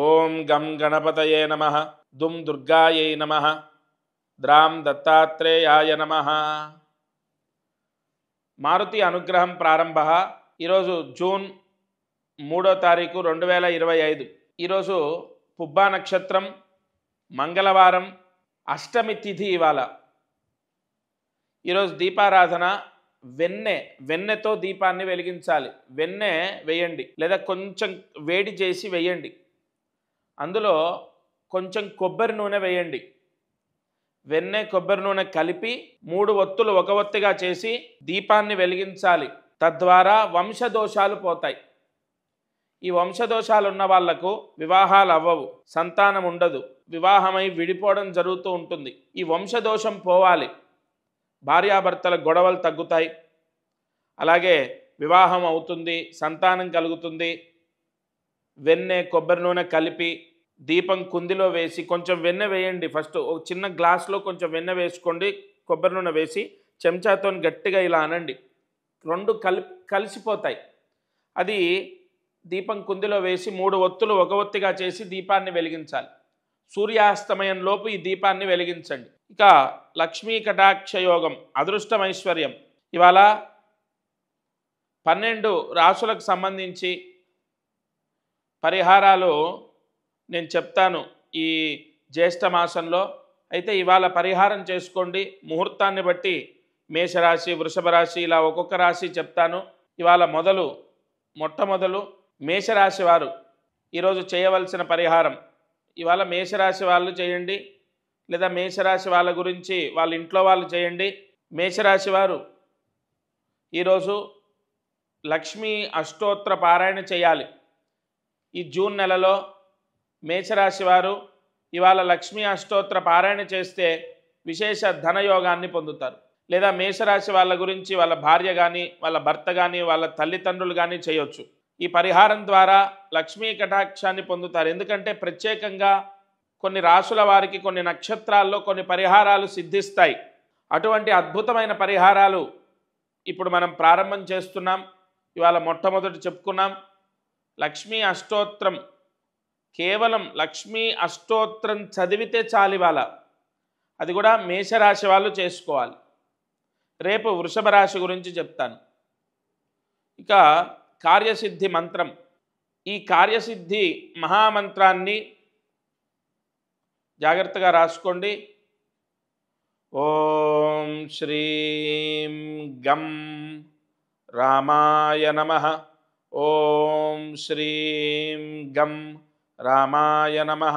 ఓం గం గణపతయే నమః దుం దుర్గాయై నమః ద్రాం దత్తాత్రేయాయ నమః. మారుతి అనుగ్రహం ప్రారంభ. ఈరోజు జూన్ 3వ తారీఖు 2025. ఈరోజు పుబ్బా నక్షత్రం, మంగళవారం, అష్టమి తిథి. ఇవాళ ఈరోజు దీపారాధన వెన్నెతో దీపాన్ని వెలిగించాలి. వెన్నె వేయండి లేదా కొంచెం వేడి చేసి వేయండి. అందులో కొంచెం కొబ్బరి నూనె వేయండి. వెన్నె కొబ్బరి నూనె కలిపి 3 ఒత్తులు ఒక ఒత్తిగా చేసి దీపాన్ని వెలిగించాలి. తద్వారా వంశదోషాలు పోతాయి. ఈ వంశదోషాలు ఉన్న వాళ్లకు వివాహాలు అవ్వవు, సంతానం ఉండదు, వివాహమై విడిపోవడం జరుగుతూ ఉంటుంది. ఈ వంశదోషం పోవాలి. భార్యాభర్తల గొడవలు తగ్గుతాయి, అలాగే వివాహం అవుతుంది, సంతానం కలుగుతుంది. వెన్నె కొబ్బరి నూనె కలిపి దీపం కుందిలో వేసి కొంచెం వెన్నె వేయండి. ఫస్ట్ ఒక చిన్న గ్లాసులో కొంచెం వెన్నె వేసుకోండి, కొబ్బరి నూనె వేసి చెంచాతో గట్టిగా ఇలా అనండి. 2 కలిసిపోతాయి. అది దీపం కుందిలో వేసి 3 ఒత్తులు ఒక ఒత్తిగా చేసి దీపాన్ని వెలిగించాలి. సూర్యాస్తమయం లోపు ఈ దీపాన్ని వెలిగించండి. ఇక లక్ష్మీ కటాక్ష యోగం, అదృష్టం, ఐశ్వర్యం. ఇవాళ 12 రాశులకు సంబంధించి పరిహారాలు నేను చెప్తాను ఈ జ్యేష్ఠ మాసంలో. అయితే ఇవాళ పరిహారం చేసుకోండి. ముహూర్తాన్ని బట్టి మేషరాశి, వృషభ రాశి ఇలా ఒక్కొక్క రాశి చెప్తాను. ఇవాళ మొట్టమొదలు మేషరాశి వారు ఈరోజు చేయవలసిన పరిహారం. ఇవాళ మేషరాశి వాళ్ళు చేయండి, లేదా మేషరాశి వాళ్ళ గురించి వాళ్ళ ఇంట్లో వాళ్ళు చేయండి. మేషరాశి వారు ఈరోజు లక్ష్మీ అష్టోత్తర పారాయణ చేయాలి. ఈ జూన్ నెలలో మేషరాశి వారు ఇవాళ లక్ష్మీ అష్టోత్తర పారాయణ చేస్తే విశేష ధనయోగాన్ని పొందుతారు. లేదా మేషరాశి వాళ్ళ గురించి వాళ్ళ భార్య కానీ, వాళ్ళ భర్త కానీ, వాళ్ళ తల్లిదండ్రులు కానీ చేయొచ్చు. ఈ పరిహారం ద్వారా లక్ష్మీ కటాక్షాన్ని పొందుతారు. ఎందుకంటే ప్రత్యేకంగా కొన్ని రాశుల వారికి కొన్ని నక్షత్రాల్లో కొన్ని పరిహారాలు సిద్ధిస్తాయి. అటువంటి అద్భుతమైన పరిహారాలు ఇప్పుడు మనం ప్రారంభం చేస్తున్నాం. ఇవాళ మొట్టమొదటి చెప్పుకున్నాం లక్ష్మీ అష్టోత్తరం. కేవలం లక్ష్మీ అష్టోత్తరం చదివితే చాలు. ఇవాళ అది కూడా మేషరాశి వాళ్ళు చేసుకోవాలి. రేపు వృషభ రాశి గురించి చెప్తాను. ఇక కార్యసిద్ధి మంత్రం. ఈ కార్యసిద్ధి మహామంత్రాన్ని జాగ్రత్తగా రాసుకోండి. ఓం శ్రీం గం రామాయ నమః. ఓం శ్రీం గం రామాయ నమః.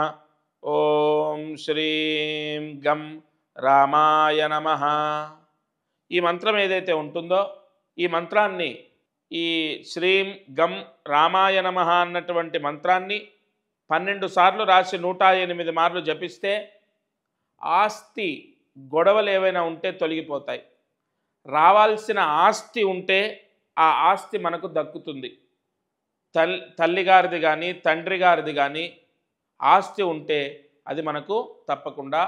ఓం శ్రీం గం రామాయ నమః. ఈ మంత్రం ఏదైతే ఉంటుందో ఈ మంత్రాన్ని, ఈ శ్రీం గం రామాయ నమః అన్నటువంటి మంత్రాన్ని 12 సార్లు రాసి 108 మార్లు జపిస్తే ఆస్తి గొడవలు ఏవైనా ఉంటే తొలగిపోతాయి. రావాల్సిన ఆస్తి ఉంటే ఆ ఆస్తి మనకు దక్కుతుంది. తల్లిగారిది కానీ, తండ్రి గారిది కానీ ఆస్తి ఉంటే అది మనకు తప్పకుండా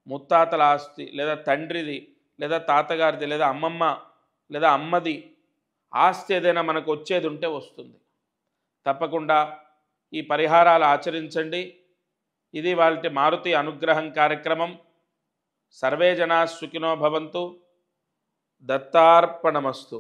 ముత్తాతల ఆస్తి, లేదా తండ్రిది, లేదా తాతగారిది, లేదా అమ్మమ్మ, లేదా అమ్మది ఆస్తి ఏదైనా మనకు వచ్చేది ఉంటే వస్తుంది. తప్పకుండా ఈ పరిహారాలు ఆచరించండి. ఇది వాళ్ళ మారుతి అనుగ్రహం కార్యక్రమం. సర్వే జనా సుఖినో భవంతు. దత్తార్పణమస్తు.